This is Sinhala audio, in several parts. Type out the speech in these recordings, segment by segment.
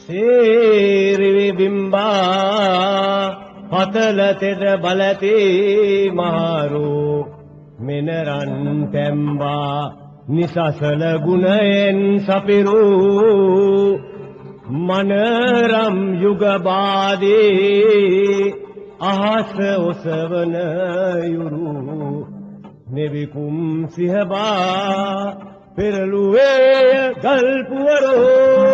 සේරිවි බිම්බා පතල තෙද බලති මාරු මෙනරන් තැම්බා නිසසල ගුණයෙන් සපිරු මනරම් යුගබාදී අහස ඔසවන යුරු නෙවිකුම් සිහබා පෙරළුවේ ගල්පුවරෝ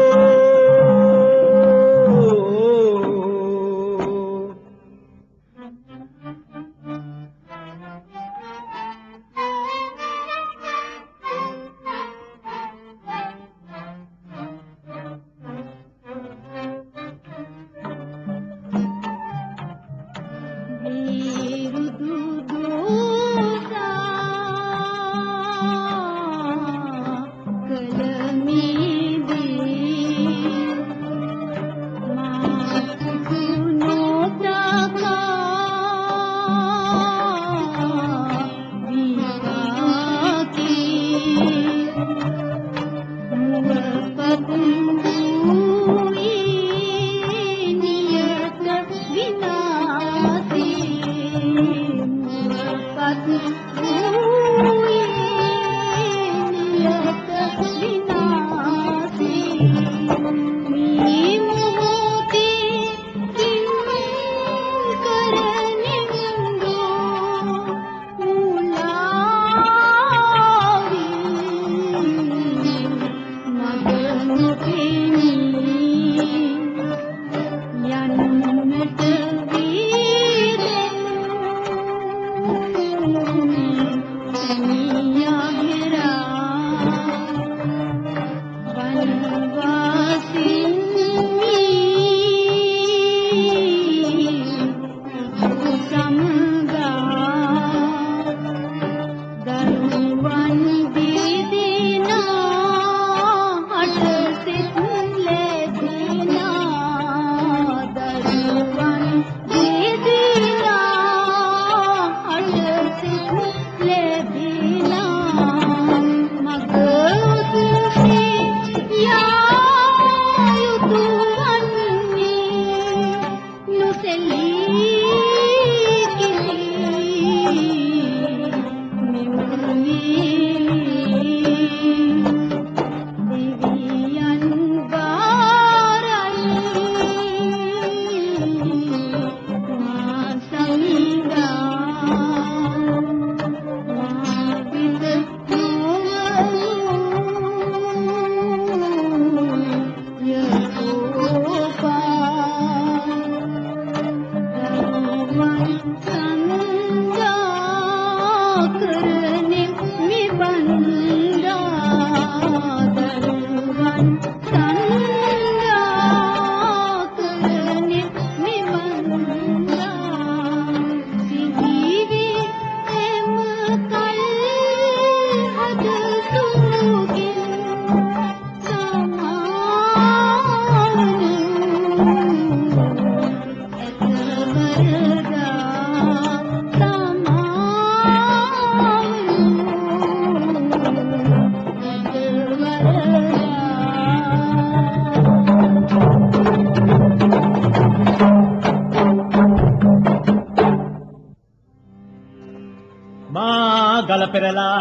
ගල පෙරලා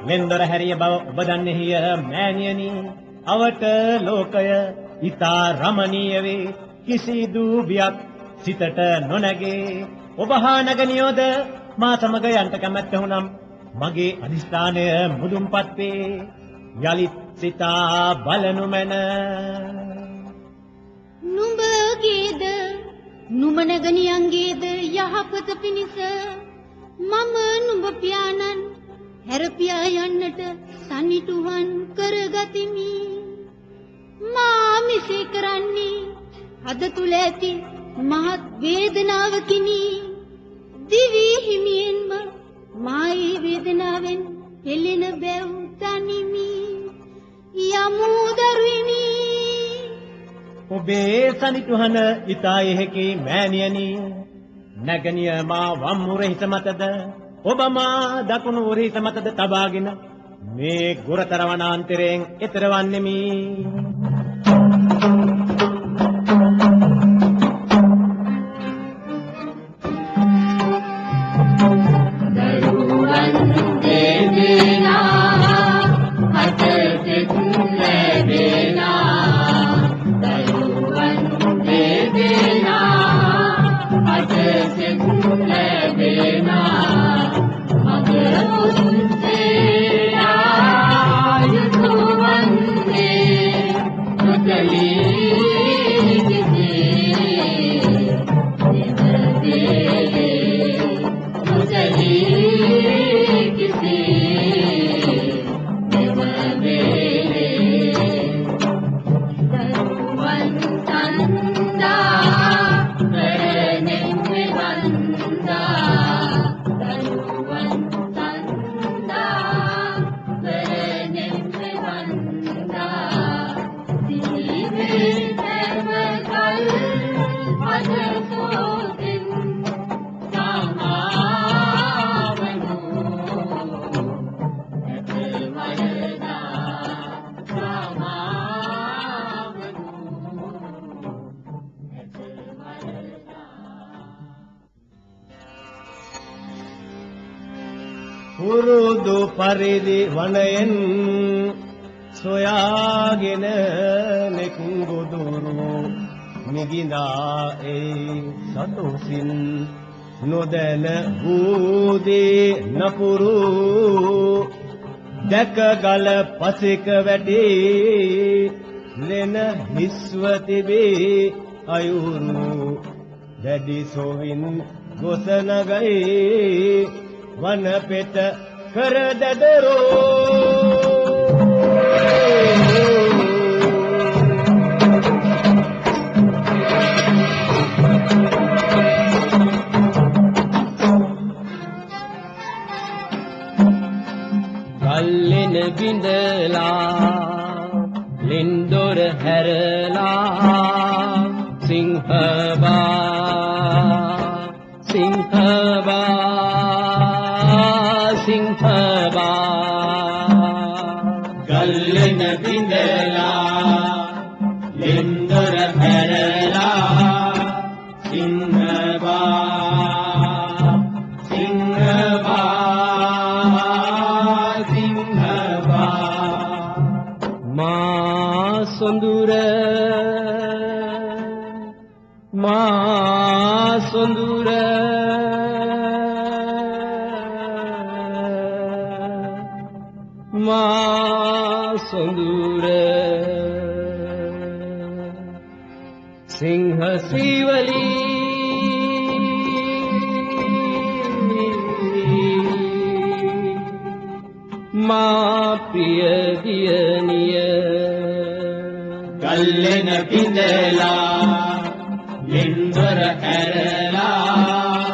වෙන්දොර හැරිය බව ඔබ දන්නේහිය මෑණියනි අවට ලෝකය ඊතා රමණීය වේ කිසිදු බියක් සිතට නොනැගේ ඔබ හා නැගනියෝද මා සමග යන්ට කැමැත්ත වුනම් මගේ අදිස්ථානය මුදුන්පත් වේ යලිත් සිතා බලනු මැන නුඹගේද නුඹ නැගනියන්ගේද යහපත පිණිස මම නුඹ පියාණන් හැරපියා යන්නට සනිටුවන් කරගතිමි මා මෙසේ කරන්නේ අද තුල ඇති මහත් වේදනාවකිනි දිවි හිමියෙන්ම මායි වේදනාවෙන් හෙළෙන බැව් තනිමි යමු දරුවිනි ඔබේ සනිටුහන ඊතා එහෙකි මෑණියනි නැගණිය මා වම් උරහිස මතද ඔබ මා දකුණු උරහිස මතද තබාගෙන මේ ගුරතර වනාන්තරයෙන් එතර වන්නෙමි ලැබෙනා දරුවන් දෙදෙනා අද සෙත් ලැබෙනා මග ඔස්සේ ආයුතු වන්නේ නොතලී කිසේ දෙවදේ නොතලී කිසේ පුරුදු පරිදි වනයෙන් සොයාගෙන නෙකුඟුදුරු නිගිනා ඒ සතුසින් නොදැන වූදී නපුරු දැක ගල පසික වැටි ලෙන හිස්ව තිබේ අයුරු දැඩි සොවින් ගොස නගයි වන පෙත කර දැදරෝ ගල්ලෙන බිඳලා ලින්දොර හැරලා සිංහබා ගල්ලෙන බිඳලා ලින්දොර හැරලා සිංහබා මා සොඳුර සිංහ සීවලි මා ප්‍රිය දියණිය ගල්ලෙන බිඳලා ලින්දොර ඇරලා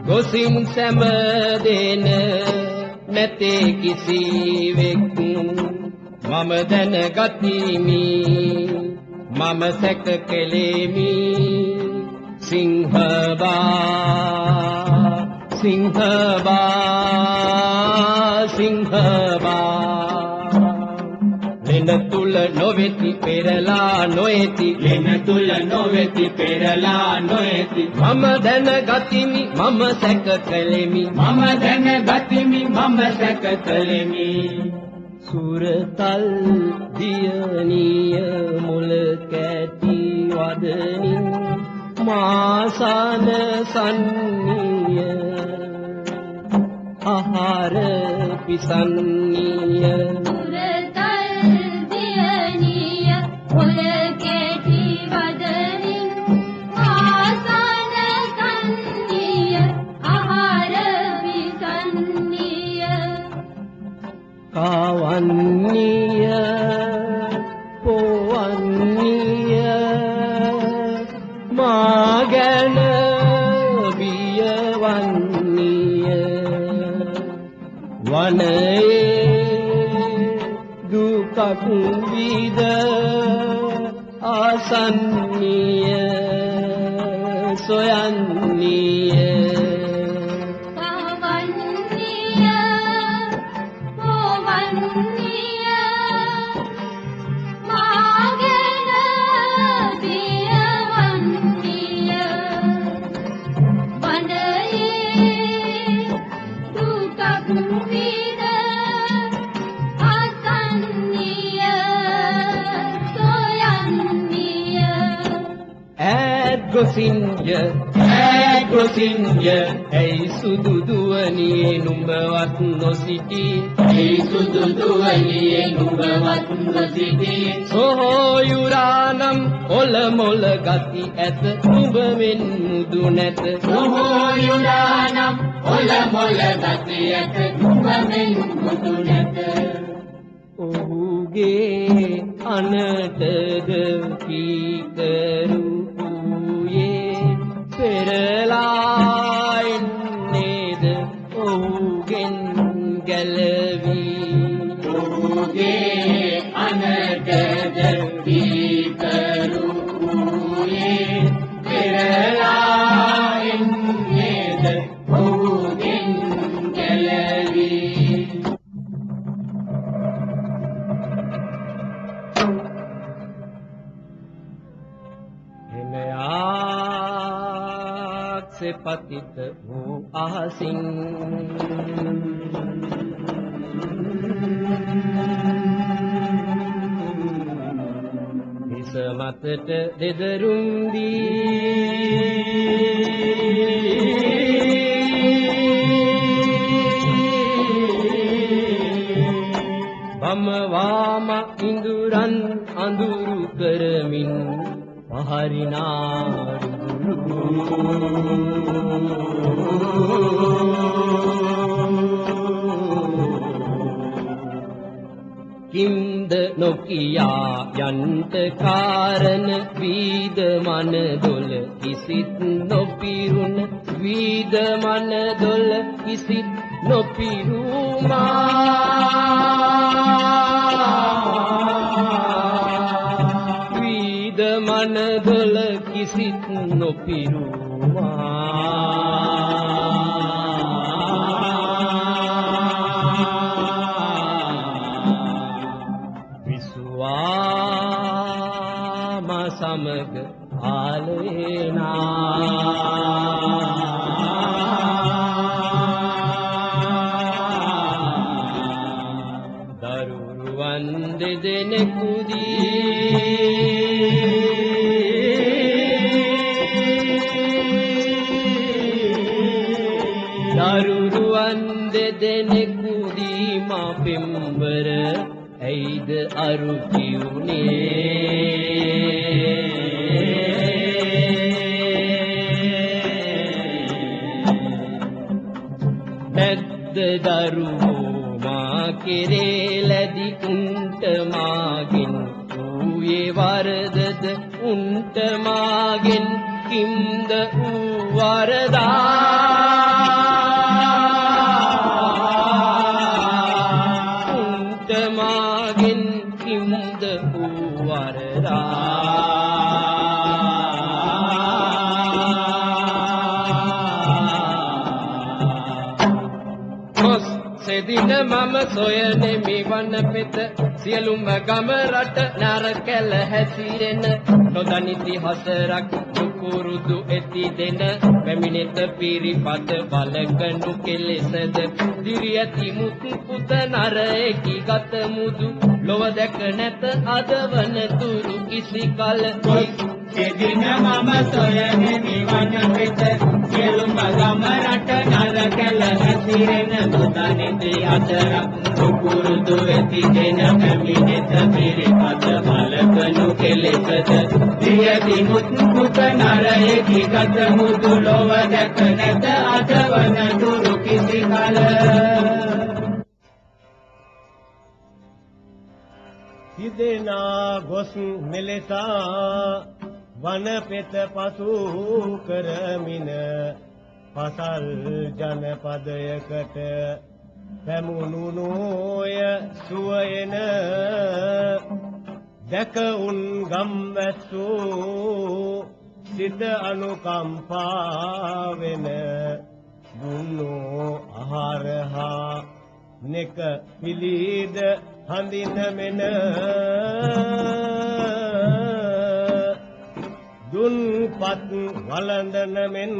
ගොසින් සැමදෙන නැතේ කිසිවෙක් මම දැනගතිමි මම සැක කෙලෙමි සිංහබා ලෙන තුල නොවෙති පෙරලා නොයති ලෙන තුල නොවෙති පෙරලා නොයති මම දැනගතිමි මම සැක කෙලෙමි මම දැනගතිමි මම සැක කෙලෙමි සුරතල් දියණිය මුල කැටි වදනින් මාසන සන්නිය ආහාර පිසන්නිය සුරතල් දියණිය මුල කැටි වදනින් මාසන සන්නිය ආහාර පිසන්නිය කාවන්නිය පොවන්නිය මාගැන බියවන්නිය වනයේ දුකක් විද ආසන්නිය සොයන්නිය සොයන්නිය ගොසින්ය ඇයි සුදු දුවනියේ නුඹවත් නොසිටි සොහොයුරානම් ඔල මොල ගති ඇත නුඹ මෙන් මුදු නැත ඔහුගේ අනටද කීකරු වූයේ පෙරලා එන්නේද ඔහුගෙන් ගැලවී පතිත වූ අහසින් හිස මතට දෙදරුම් දී බමවාම ඉඳුරන් අඳුරු කරමින් පහරිනාරු කිම්ද නොකියා යන්ත කාරණ වීද මන දොල කිසිත් නොපිරුණ වීද මන දොල කිසිත් නොපිරුමා වීද මන දොල කිසිත් නොපිරුමා විසුවාම සමග ආලේනා දරුවන් දෙදෙනෙකුදී මා පෙම්බර ඇයිද අරුචි උනේ නැද්ද දරුවෝ මා කෙරේ ලැබි උන්ට මාගෙන් ඌයේ වරදද උන්ට මාගෙන් කිම්ද ඌ වරදා දින මම සොයනේ මේ වන පෙත සියලුම ගම රට නරකැල හැසිරෙන නොදනිති හසරක් දුකුරුදු ඇති දෙන පැමිණෙත පිරිපත බලකනු කෙලෙසද දිරි ඇති මුතු පුත නරේකි ගත මුදු ලොව දැක නැත අදවන තුරු කිසි කල එදින මම සොයනේ මේ වන පෙත සියලුම ගම රට නරකැල හැසිරෙන නොදනිති අතරක් දුකුරුදු ඇති දෙන පැමිණෙත පිරිපත බලකනු කෙලෙසද දියති මුතු පුත නරේකි ගත මුදු ලොව දැක නැත අදවන තුරු කිසි කල හිදෙනා ගොස් මෙලෙසා වන පෙත පසු කරමින පසල් ජනපදයකට පැමුණු නොය සුවයන දැක උන් ගම්වැස්සෝ සිත අනුකම්පාවෙන දුන්නෝ ආහාරහා නෙක පිළිද හඳිනමෙන දුන්පත් වළඳන මෙන්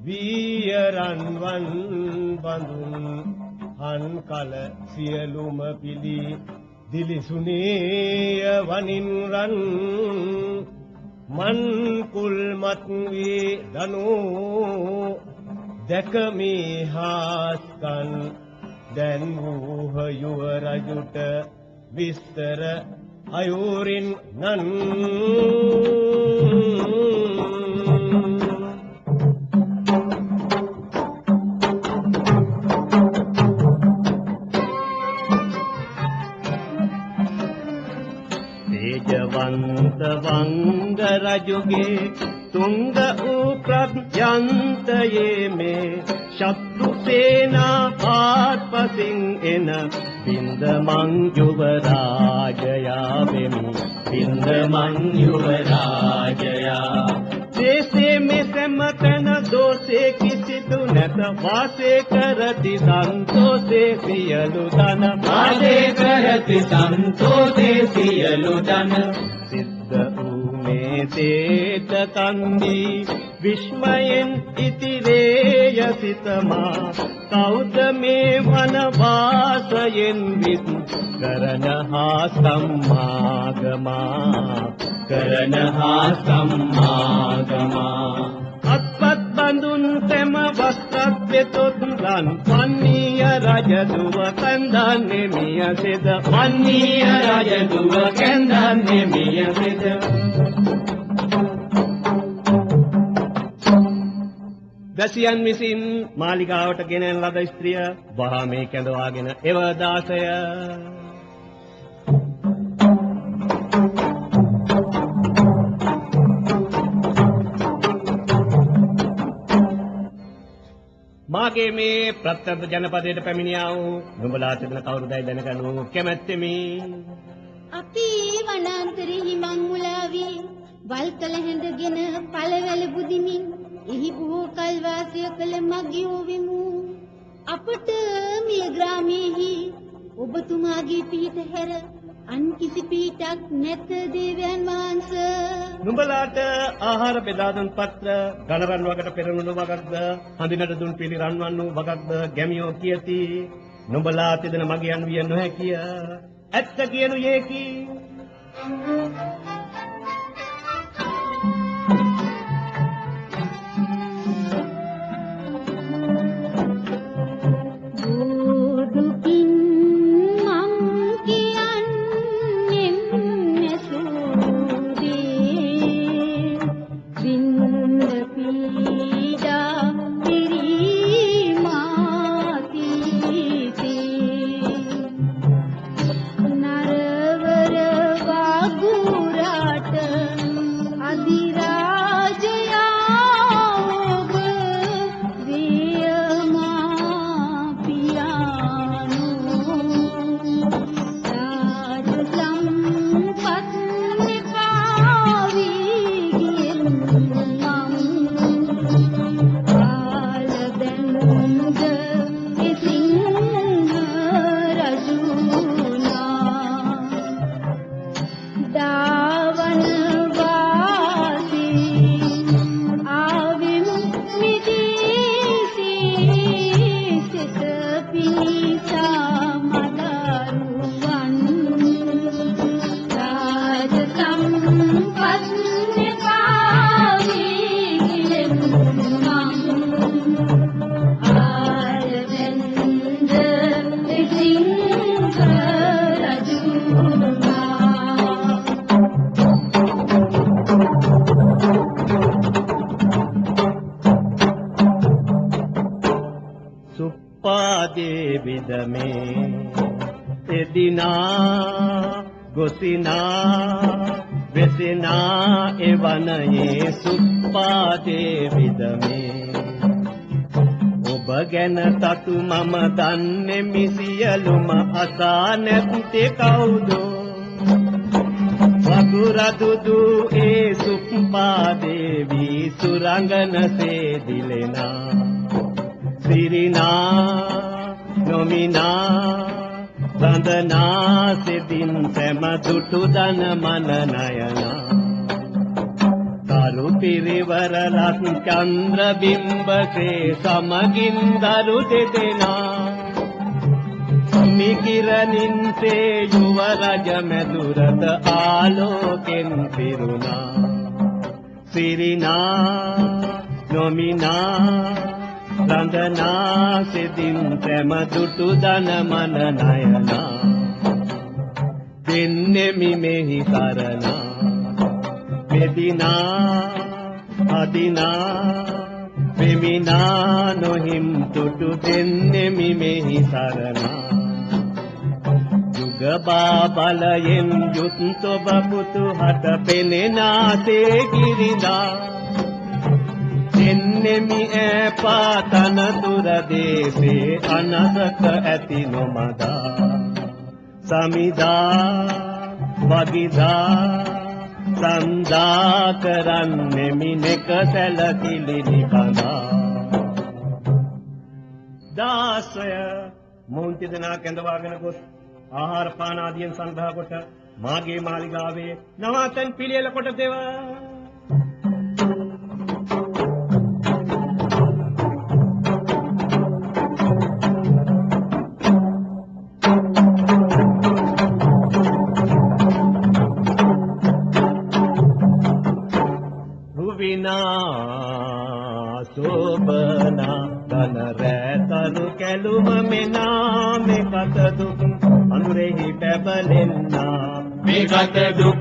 වීරන්වන් බඳුන් හන් කල සියලුම පිළි දිලිසුනේය වනින් රන් මන් කුල්මත් වී දනු දැක මේ හාස්කන් දැන් වූහ යුව රජුට විස්තර අයුරින් නන් තේජවන්ත වංග රජුගේ තුංග වූ ප්‍රඥාන්තයේ මේ ශත්රු සේනා ආත්පසින් එන බින්ද මං යුවරාජයා වෙමි බින්ද මං යුවරාජයා දේශේ මේ සම්මතන දෝෂේ කිසිදු නැත වාසය කරති සන්තෝෂේ සියලු ධන වාසය කරති සන්තෝෂේ සියලු ධන සිද්ධ වූ මේ තේත කන්දී විස්මයෙන් ඉතිරේය සිතමා කවුද මේ වනවාසයෙන් විත් කරන හා සම්මාගමා කරන හා සම්මාගමා අත්පත් බඳුන් තෙම වස්ත්‍රත් වෙතොත් ලන් වන්නීය රජදුව කන්දන්නේ මිය සෙද වන්නීය රජදුව කන්දන්නේ මිය සෙද දසියන් විසින් මාලිගාවට ගෙනෙන ලද ස්ත්‍රිය වහා මේ කැඳවාගෙන එව දාසය මාගේ මේ ප්‍රත්‍යන්ත ජනපදයට පැමිණියා වූ නුඹලා තිබෙන කවුරුදයි දැනගනු කැමැත්තෙමි. අපි වනාන්තරෙහි මං මුලාවී වල්කල හැඳගෙන පළවැල බුදිමින් එහි බොහෝ කල් වාසය කළ මගියෝ වෙමු. අපට මිය ග්‍රාමයේහි ඔබතුමාගේ පිහිට හැර අන් කිසි පිහිටක් නැත දේවයන් වහන්සේ. නුඹලාට ආහාර බෙදා දුන් පත්‍ර ගණරන් වකට පෙරමුණු වගක්ද හඳිනට දුන් පිළි රන්වන් වූ වගක්ද ගැමියෝ කියති. නුඹලා තිදෙන මගියන් විය නොහැකිය. ඇත්ත කියනු යේකි. එදිනා ගොසිනා වෙසිනා එවනයේ සුප්පාදේ විදමේ ඔබ ගැන තතු මම දන්නේ මිසියලුම අසා නැත්තේ කවුද වගුරදුදු ඒ සුප්පාදේ වී සුරංගනසේ දිලෙනා සිරිනා නොමිනා වන්දනා සිතින් සැම දුටු දන මන නයනා කරු පිරිවර රත් චන්ද්‍ර බිම්බසේ සමගින් දරු දෙදෙනා මිකිරණින්සේ යුව රජ මැදුරත ආලෝකෙන් පිරුණා සිරිනා නොමිනා රඳනා සිදින් ප්‍රම දුටු දන මන නයනා දෙන්නෙමි මෙහි කරනා මෙදිනා අදිනා වෙමිනා නොහිම් තුටු දෙන්නෙමි මෙහි සරණා යුගබා බලයෙන් යුත් ඔබ පුතු හට පෙනෙනාසේ ගිරිදා දෙන්නෙමි ඈපා තනතුර දේසේ අනසක ඇති නොමදා සමිදා වගිදා සන්දා කරන්නෙමි නෙක සැලකිලි නිබඳා දාසය මොවුන් දෙදෙනා කැඳවාගෙන ගොස් ආහාර පාන ආදියෙන් සංග්‍රහ කොට මාගේ මාලිගාවේ නවාතැන් පිළියෙල කොට දෙව සෝබනා දන රැතලු කැලුම මෙනා මේ කත දුක් අනුරෙහි බැබලෙන්නා මේ කත දුක්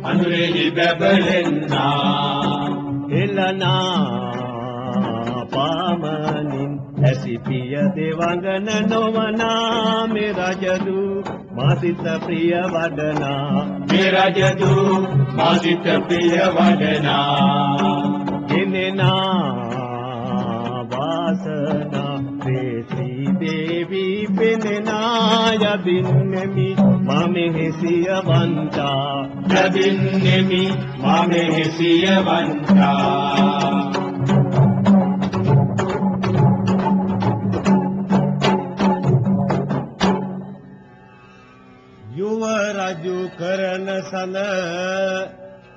අනුරෙහි බැබලෙන්නා එලනා පාමනින් ඇසිපිය දෙවඟන නොවනා මේ රජදු මාසිත ප්‍රිය වඩනා මේ රජදු මාසිත ප්‍රිය වඩනා එනෙනා වාසනා ප්‍රේසී දේවී පෙනෙනා යදින්නෙමි මමෙහි සියවන්තා යදින්නෙමි මමෙහි සියවන්තා යුව රජු කරන සඳ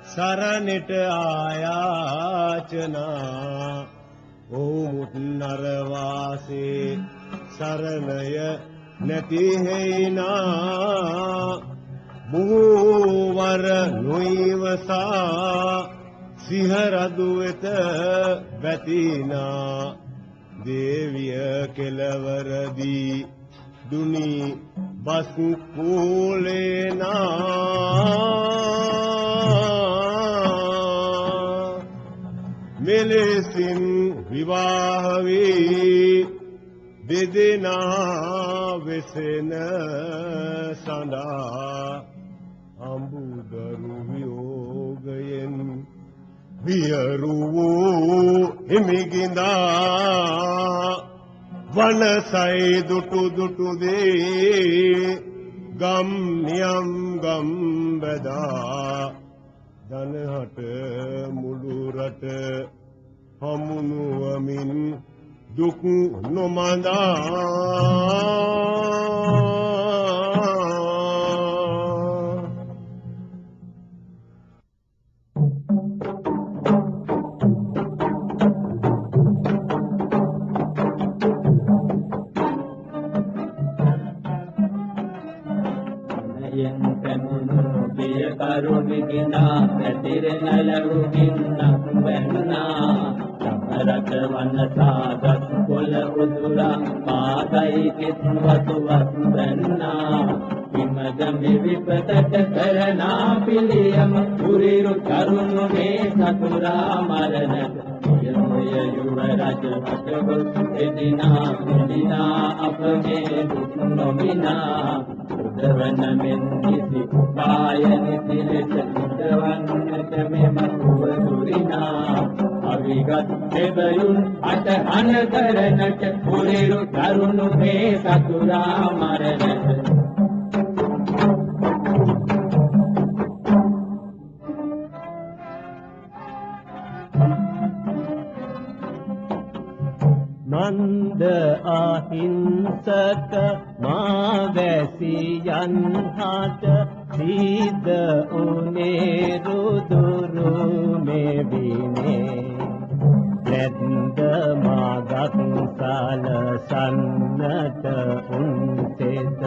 සරණට ආයාචනා ඕමුත් නරවාසේ සරණය නැති හේනා බොහෝවර නොයිවසා සිහරදු වෙත බැතිනා දේවිය කෙලවරදී දුනි බස් කූලේනා මෙලෙසින් විවාහ වී දෙදෙනා වෙසෙන සඳහා අඹුදරු වියෝගයෙන් වියරු වූ හිමිගින්දා වනසයි දුටු දුටු දේ ගම් නියම් ගම් බදා දනහට මුළු රට හමුනුවමින් දුක් නොමඳා කරුණිනා පැතිරෙන ලැබුමින්නක් වෙන්නා රට වනසාගත් කොළ උදුරා පාදයි කිත් වතුවක් වෙන්නා හිමගමි විපතට කරනා පිළියම පුරිරු කරුණු මේ සතුරා මරණට යොය යුව රජ වටගොස් එදිනා මුදිනා අපගේ දුක් නොමිනා උදවන මෙන් කිසි පායනි තිලෙස උදවන්නට මෙම කුවදුරිනා අවිගත් දෙවයුන් අට අන කරනට පුරිරු කරුණු මේ සතුරා මරණට නන්ද අහිංසක මාවැසියන් හට සීද උනේ රුදුරු මෙවිනේ නැද්ද මාගත් සලසන්නට උන්සෙත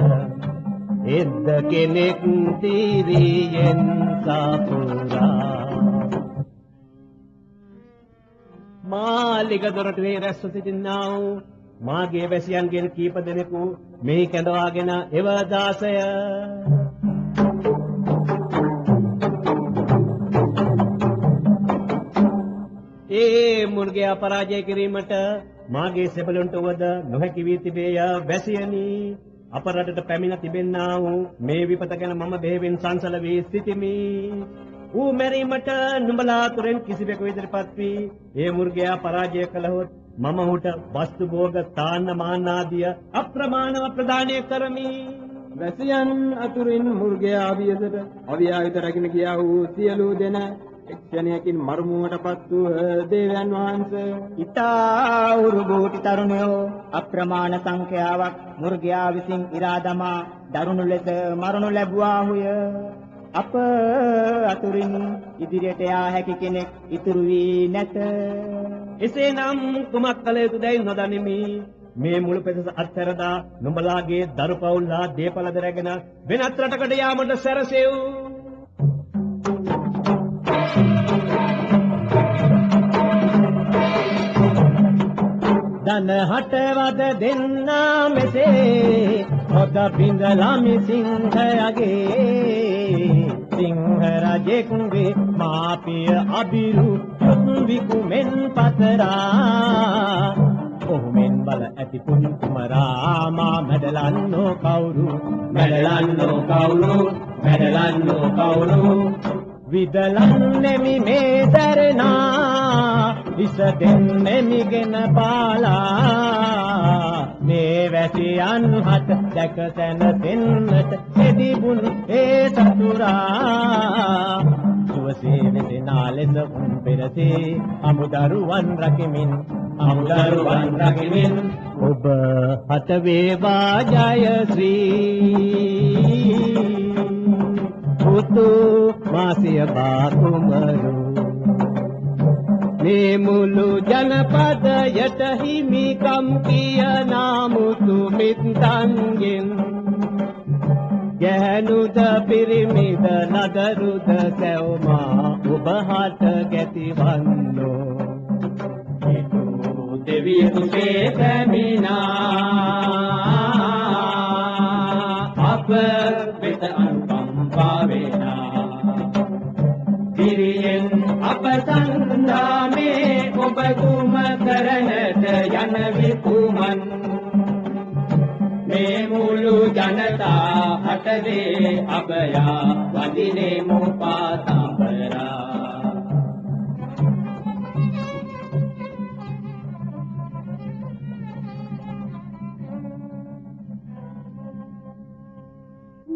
එද්ද කෙනෙක් තිරියෙන් සපුරා ලිග දොරටුවේ රැස්ව සිටින්නා වූ මාගේ වැසියන්ගෙන් කීප දෙනෙකු මෙහි කැඳවාගෙන එව දාසය ඒ මුර්ගයා පරාජය කිරීමට මාගේ සෙබළුන්ට වද නොහැකි වී තිබේය වැසියනි අප රටට පැමිණ තිබෙන්නා වූ මේ විපත ගැන මම බෙහෙවින් සංසල වී සිටිමි. ඌ මැරීමට නුඹලා තුරෙන් කිසිවෙකු ඉදිරිපත් වී ඒ මුර්ගයා පරාජය කළහොත් මම ඔහුට වස්තු භෝග තාන්න මාන්නාදිය අප්‍රමාණව ප්‍රදානය කරමි. වැසියන් අතුරින් මුර්ගයා අවියසට අවියාවිත රැගෙන ගියා වූ සියලු දෙන එක්ෂණයකින් මරුමුවටපත් වූ දේවයන් වහන්සේ ඉතා උරුබෝටි තරුණයෝ අප්‍රමාණ සංඛ්‍යාවක් මුර්ගයා විසින් ඉරා දමා දරුණු ලෙස මරණු ලැබුවාහුය. අප අතුරින් ඉදිරියට යා හැකි කෙනෙක් ඉතුරු වී නැත. එසේනම් කුමක් කළ යුතුදැයි නොදනිමි. මේ මුළු පෙදෙස අත්හැරදා නුඹලාගේ දරු පවුල්ලා දේපලද රැගෙන වෙනත් රටකට යාමට සැරසෙව්. දන හටවද දෙන්නා මෙසේ හොද බිඳලාමි සිංහයගේ සිංහ රජෙකුගේ මාපිය අබිරු යුත්විකු මෙන් පතරා ඔහු මෙන් බල ඇති පුන් කුමරා මා මැඩලන්නෝ කවුරු විදලන්නෙමි මේ දරනා ඉස දෙන්නෙමිගෙන පාලා මේ වැසියන් හට දැක සැනසෙන්නට එදිබුන් ඒ සතුරා සුවසේ වෙසෙනා ලෙස උන් පෙරසේ අමුදරුවන් රකිමින් ඔබ හත වේවා ජයශ්‍රී පුතු මාසිය බාකුමරු මේ මුළු ජනපදයට හිමිකම් කියනා මුතු මිත්තන්ගෙන් ගැහැණුද පිරිමිද නගරුද සැවමා ඔබ හට ගැතිවන්නෝ දෙවියකු සේ පැමිණා අප වෙත අනුකම්පා වේනා දිරියෙන් අප සංදාමේ ඔබ කුම කරනට යන විකුමන් මේ මුළු ජනතා හටදේ අබයා වදිනේ මුපාතඹරා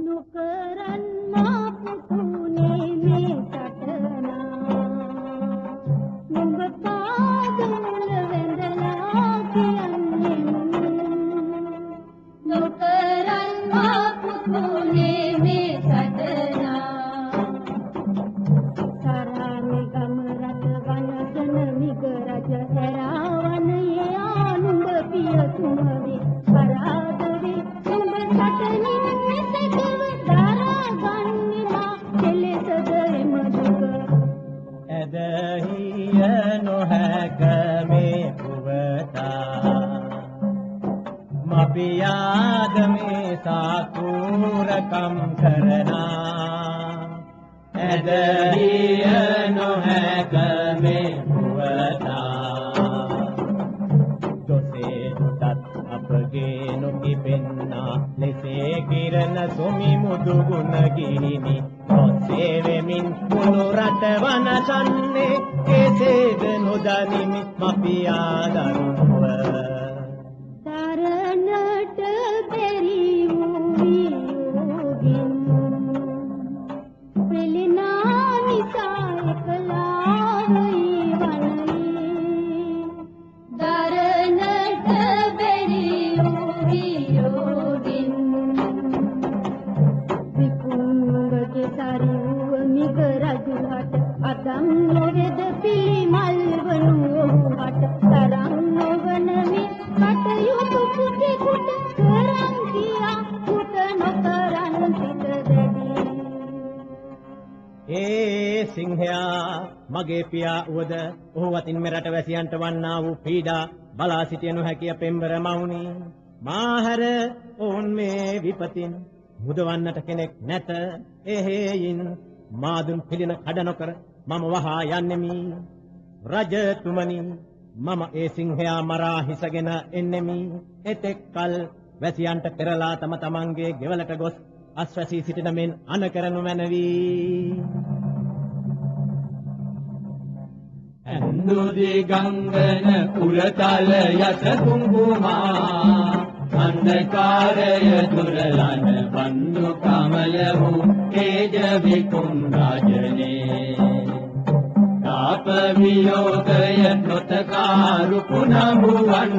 නොකරන් මා පුතුනේ මේ සටනා නුඹ පාදවල වැඳලා කියන්නේ නොකරන් මා පුතුනේ මේ සටනා සරාමි ගම රට වනසන මිග රජ හැරවන්නේ ආනුඹ පිය තුමවේ පරාදවේ නුඹ සටනින් ඇදහිය නොහැක මේ පුවතා මපියාද මේ සාකුරකම් කරනා ඇදහිය නොහැක මේ පුවතා දොසේ දත් අපගේ නොකිපෙන්නා ලෙසේ කිරණ සොමි මුදු ගුණ ගිහිනි සේවෙමින් මුළු රට වනසන්නේ කෙසේද නොදනිමි මපියා දරුව තරණට බැරි වූ වියෝගින් පෙළෙනා නිසා එකලා වී වනයේ තරණට බැරි වූ වියෝගින් විකුණුගේ සරිවුව මිග රජුහට අදම් නොවේද පිළිමල් වනු ඔහුහට තරම් නොවන මේ කටයුතු කුටි කරන් කියා කුට නොකරන් සිට දැඩි ඒ සිංහයා මගේ පියා වුවද ඔහු අතින් මෙරට වැසියන්ට වන්නා වූ පීඩා බලා සිටිය නොහැකිය පෙම්බර මවුනි. මාහැර ඔවුන් මේ විපතින් මුදවන්නට කෙනෙක් නැත. එහෙයින් මාදුන් පිළින කඩ නොකර මම වහා යන්නෙමි. රජතුමනි, මම ඒ සිංහයා මරා හිසගෙන එන්නෙමි. එතෙක් කල වැසියන්ට පෙරලා තම තමන්ගේ ගෙවලට ගොස් අස්වැසී සිටින මෙන් අනකරනු මැනවි. ඇන්දුදි ගංගන උරතල යස කුංකුමා අන්ධකාරය දුරලන බන්දු කමල වූ තේජ විකුම් රාජනේ තාප වියෝගය නොතකාරු පුනඹුවන්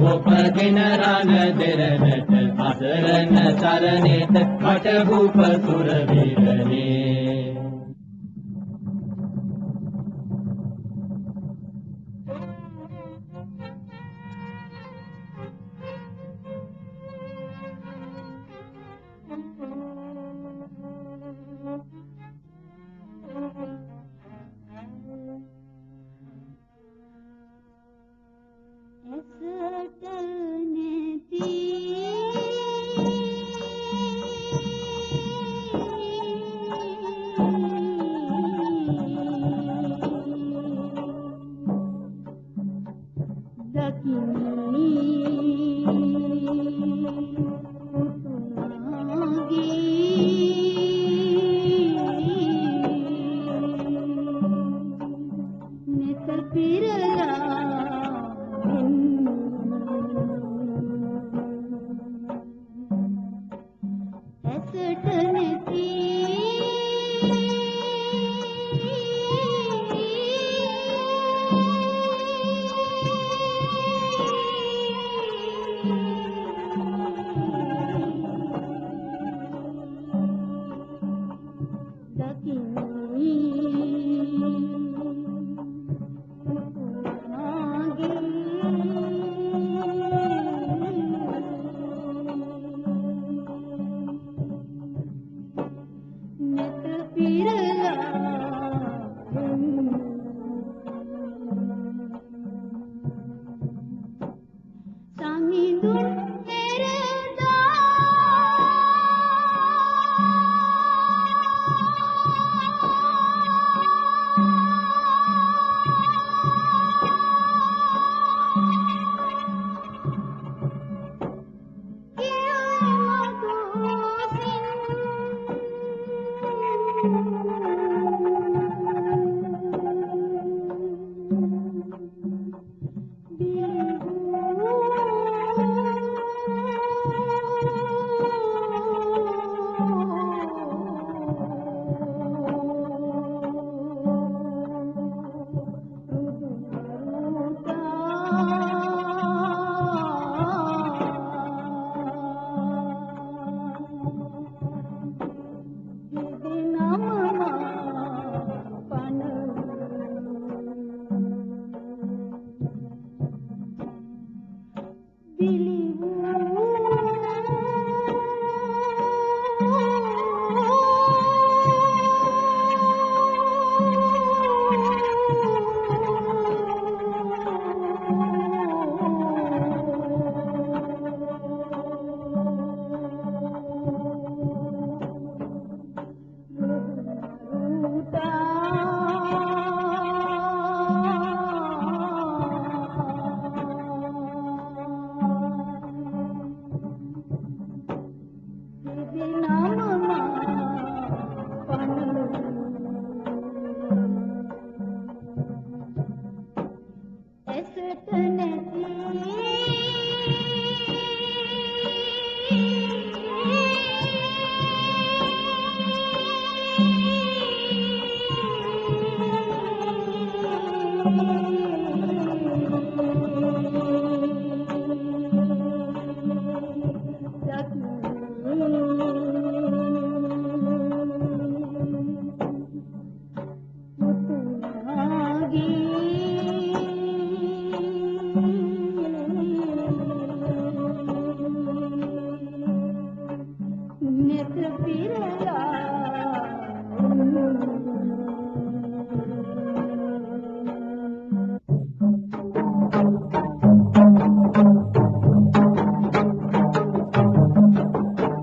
ඔපගෙන රණ දෙරණට අසරණ සරණෙත කටභූප සුර වීරනේ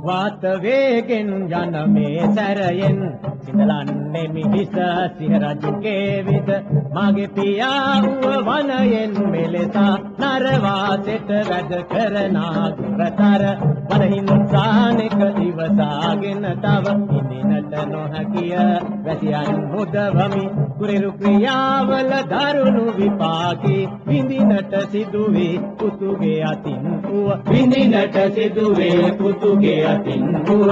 වාත වේගෙන් යන මේ සැරයෙන් සිඳලන්නේ මිහිස සිහරජුගේ විද මගේ පියා වූ වනයෙන් මෙලෙස නරවාසෙට වැඩ කරනා ගුරතර වනහින්සානෙක ඉවසාගෙන තව ඉඳිනට නොහැකිය වැසියන් මුදවමි කුරිරු ක්‍රියාවල දරුණු විපාකී විඳිනට සිදුවේ පුතුගේ අතින් වූ විඳිනට සිදුවේ පුතුගේ අතින් වූ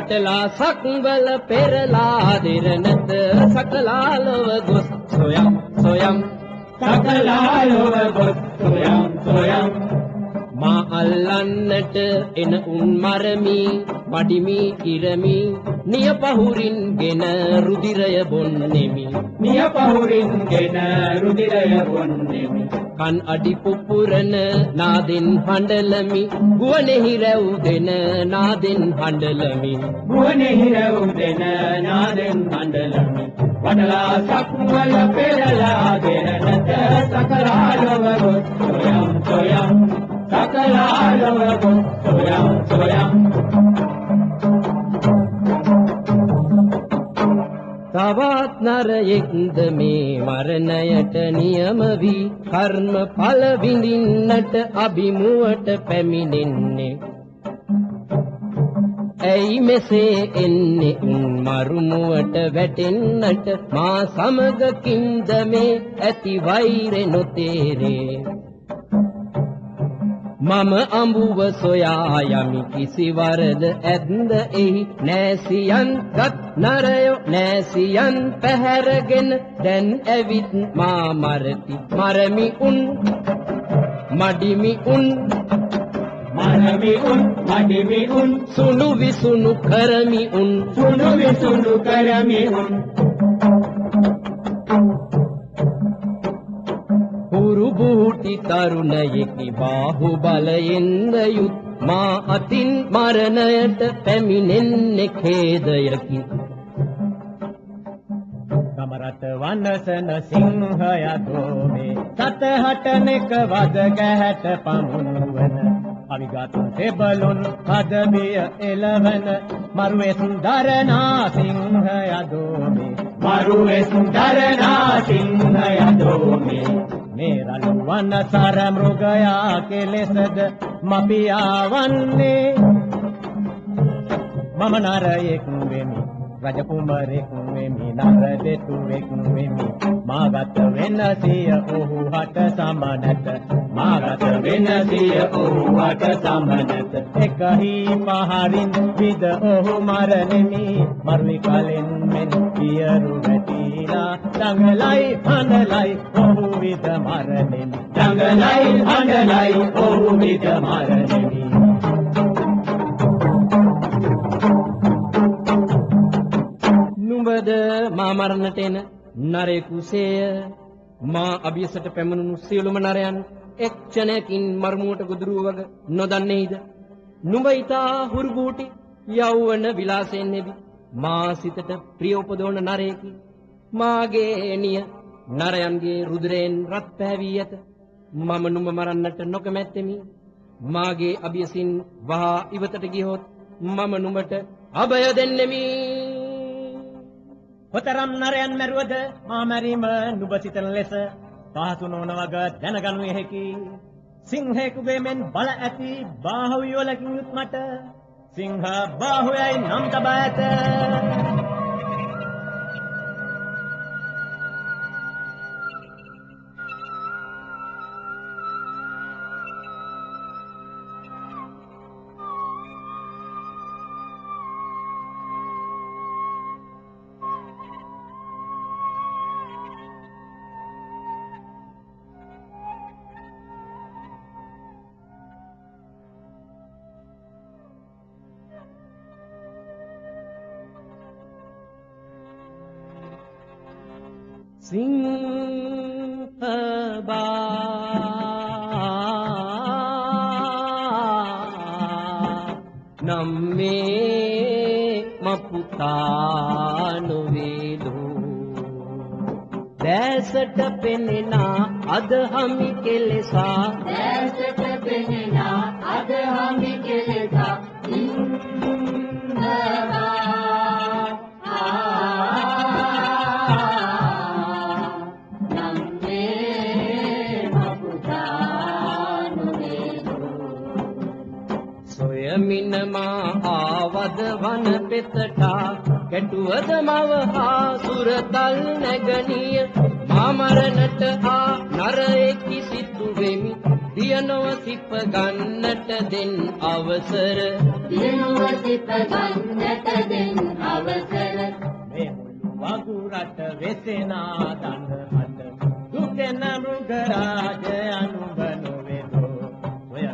වටලා සක්වල පෙරලා දෙරනත සකලා ලොව ගොස් සොයම් සොයම් සකලා ලොව ගොස් සොයම් සොයම් මා අල්ලන්නට එන උන් මරමි වඩිමි ඉරමි නිය පහුරින් ගෙන රුධිරය බොන්නෙමි නිය පහුරින් ගෙන රුධිරය බොන්නෙමි කන් අඩි පුපුරන නාදෙන් හඬලමි ගුවනෙහි රැව් දෙන නාදෙන් හඬලමි ගුවනෙහි රැව් දෙන නාදෙන් හඬලමි වඩලා සක්වල පෙරලා දෙරනත සකලා ලොව ගොස් සොයම් සොයම් සකලා ලොව ගොස් සොයම් සොයම් තවත් නරයෙක්ද මේ මරණයට නියම වී කර්ම ඵල විඳින්නට අභිමුවට පැමිණෙන්නේ ඇයි මෙසේ එන්නේ උන් මරුමුවට වැටෙන්නට මා සමගකින්ද මේ ඇති වෛරෙ නොතේරේ මම අඹුව සොයා යමි කිසි වරද ඇද්ද එහි නෑසියන් ගත් නරයෝ නෑසියන් පැහැරගෙන දැන් ඇවිත් මා මරති මරමි උන් මඩිමි උන් මරමි උන් මඩිමි උන් සුණු විසුණු කරමි උන් සුණු විසුණු කරමි උන් පුරුබූටි තරුණයෙකි බාහු බලයෙන්ද යුත් මා අතින් මරණයට පැමිණෙන්නේ ඛේදයකි කමරත වනසන සිංහයා දෝමේ සතහටනෙක වද ගැහැට පමුණුවන අවිගතුන් සෙබළුන් පදබිය එළවන මරුවෙසුන් දරනා සිංහයා දෝමේ මරුවෙසුන් දරනා සිංහයා දෝමේ මේ රළු වනසර මෘගයා කෙලෙසද මපියා වන්නේ මම නරයෙක් වෙමි රජ කුමරෙක් වෙමි නර දෙතුෙක් වෙමි මාගත වෙනසිය ඔහු හට සමනත මාගත වෙනසිය ඔහු හට සමනත එකහි පහරින් විද ඔහු මරණෙමි මරුවි කලෙන් මෙන් පියරු වැටිලා දඟලයි හඬලයි ඔහු විද මරණෙමි දඟලයි හඬලයි ඔහු විද මරණෙමි නුඹද මා මරණට එන නරයෙකුසේය මා අභියසට පැමිණුණු සියලුම නරයන් එක් ක්ෂණයකින් මරුමුවට ගොදුරු වග නොදන්නේද නුඹ ඊතා හුරුබූටි යෞවන විලාසයෙන් නෙබි මා සිතට ප්‍රිය උපදවන නරයෙකි මාගේ නිය නරයන්ගේ රුධිරයෙන් රත් පැවී ඇත මම නුඹ මරන්නට නොකමැත්තෙමි මාගේ අභියසින් වහා ඉවතට ගියොත් මම නුඹට අභය දෙන්නෙමි කොතරම් නරයන් මැරුවද මා මැරීම නුඹ සිතන ලෙස පහසු නොවන වග දැනගනුයේ හැකි සිංහෙකුගේ මෙන් බල ඇති බාහුව යොලකින් යුත් මට සිංහ බාහුවයි නම් තබා ඇත නම් මේ මපුතා නොවේදෝ දැසට පෙනෙනා අද හමි කෙලෙසා දැසට පෙනෙනා අද හමි කෙලෙසා මිනමා ආවද වන පෙතටා ගැටුවද මව හා සුරතල් නැගණිය මාමරණට ආ නරයෙකි සිතු වෙමි දියනොව සිප ගන්නට දෙන් අවසර දියනොව සිප ගන්නට දෙන් අවසර මේ මුළු වගුරට වෙසෙනා දඬ හඬ දුකෙන මෘග රාජ අනුබ නොවේදෝ ඔය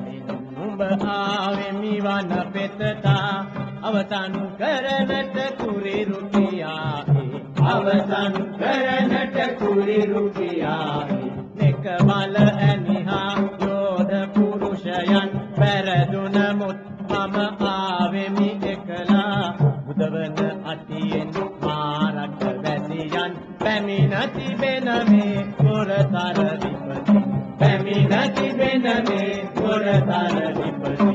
නුඹ ආවෙමි වන පෙතටා අවසන් කරනට කුරිරු කියාහි අවසන් කරනට කුරිරු කියාහි නෙක බල ඇනිහා යෝධ පුරුෂයන් පෙරදුන මුත් මම ආවෙමි එකලා බුදවන අතියෙන් මාරට වැසියන් පැමිණ තිබෙන මේ පොරතර විපති පැමිණ තිබෙන මේ පොරතර විපති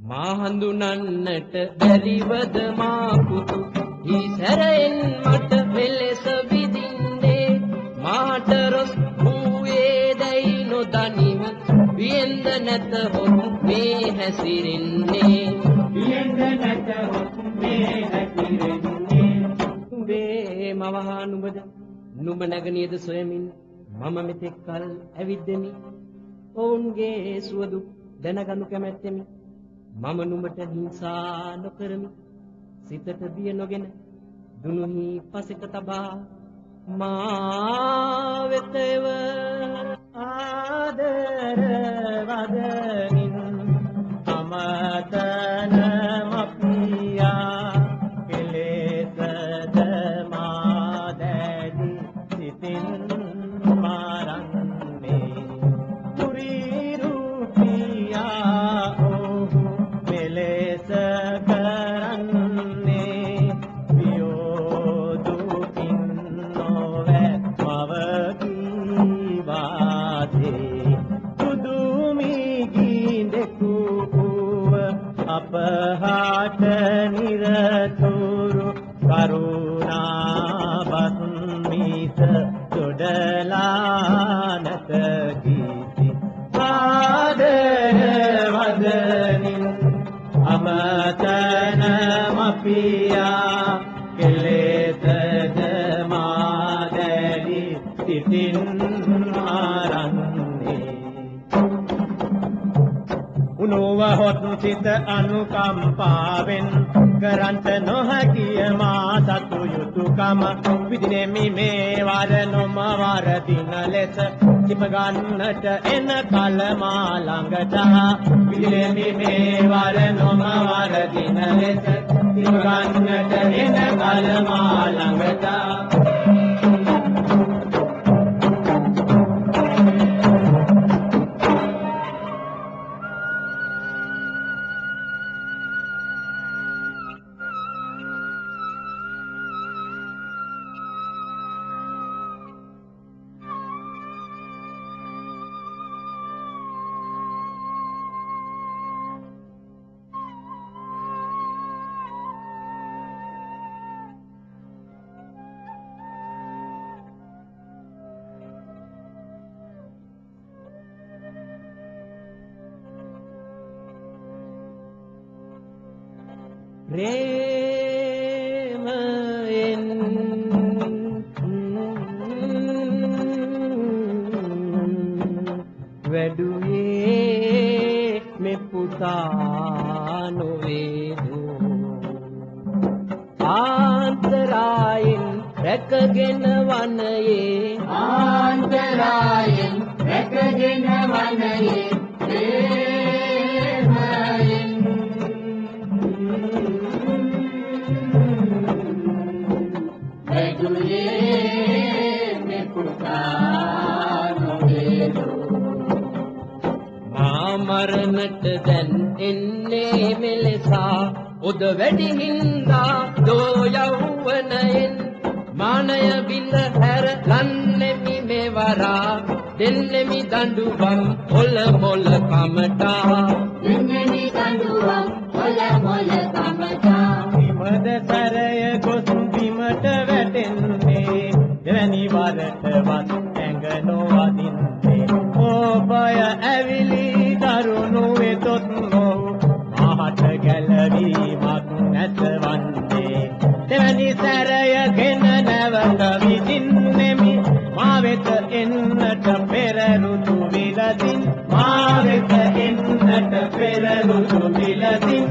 මා හඳුනන්නට බැරිවද මා පුතු ඊසරෙන් මට වෙලෙස විදින්නේ මාට රොස් වූයේ දැයි නොදනිව වියෙන්ද නැත හොත් මේ හැසිරෙන්නේ වියෙන්ද නැත හොත් මේ හැසිරෙන්නේ උඹේ මවහා නුඹද නුඹ නැගණියද සොයමින් මම මෙතෙක් කල ඇවිද්දෙමි ඔවුන්ගේ සුවදු දැනගනු කැමැත්තෙමි මම නුඹට හිංසා නොකරමි සිතට බිය නොගෙන දුනුහි පසෙක තබා මා වෙතව ආදර වදනින් අමතන මපියා කෙලෙසද මාදැඩි සිතින් මාරන්නේ කුරිරු පියා ඔහු මෙලෙස කරන්නේ වියෝදුකින් නොවැ මවකී වාදේ පුදුමිගින්දෙකුව අපහාට නිරතුරු කරුණාවත් මිස දොඩලා නැත කීසි ආදර වදනින් අමතන මපියා කෙලෙසද මාදැඩි සිතින් මාරන්නේ උනෝව හොත් සිත අනුකම්පාවෙන් කරන්ට නොහැකිය මා සතු යුතුයකම විදිනෙමි මේ වර නොම වරදින ලෙස සිප ගන්නට එන කල මා ළඟට විදිනෙමි මේ වර නොම වරදින ලෙස සිප ගන්නට එන කල මා ළඟට ප්‍රේමයෙන් වැඩුවේ මේ පුතා නොවේදෝ ආන්තරායෙන් රැකගෙන වනයේ ආන්තරායෙන් රැකගෙන වනයේ ප්‍රේමයෙන් මරණට දැන් එන්නේ මෙලෙසා උද වැඩි හින්දා දෝ යෞවනයෙන් මානය බිඳ හැර ලන්නෙමි මෙවරා දෙන්නෙමි දඬුවම් ඔල මොල කමටා දෙන්නෙමි දඬුවම් ඔල මොල කමටා විමද සැරය ගොස් බිමට වැටෙන්නේ දෙවැනි වරටවත් ඇඟ නොවදින්නේ ඔබය ඇවිලි දරුණු වෙතොත් නොවු මහට ගැලවීමක් නැතවන්නේ දෙවැනි සැරයගෙන නැවත විදින්නෙමි මා වෙත එන්නට පෙර ඍතු විලසින් මා වෙත එන්නට පෙර ඍතු විලසින්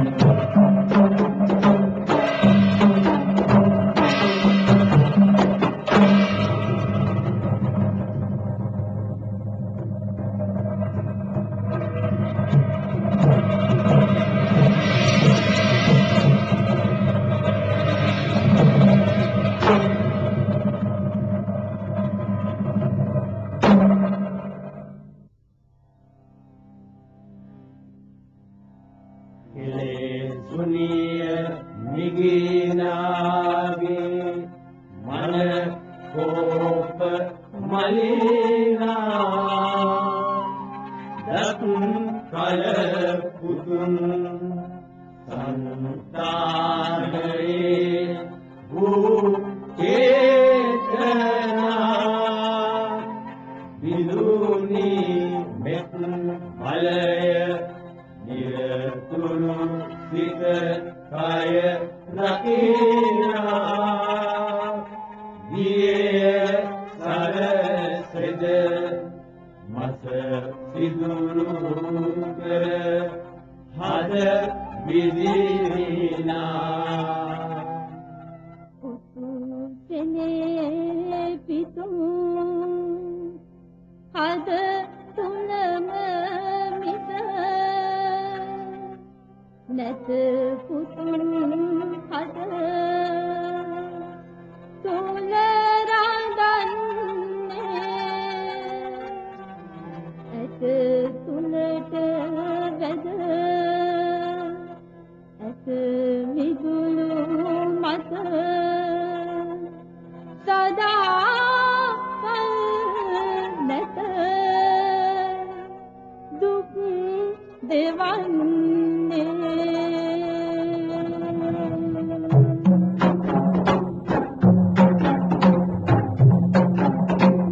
දෙවන්නේ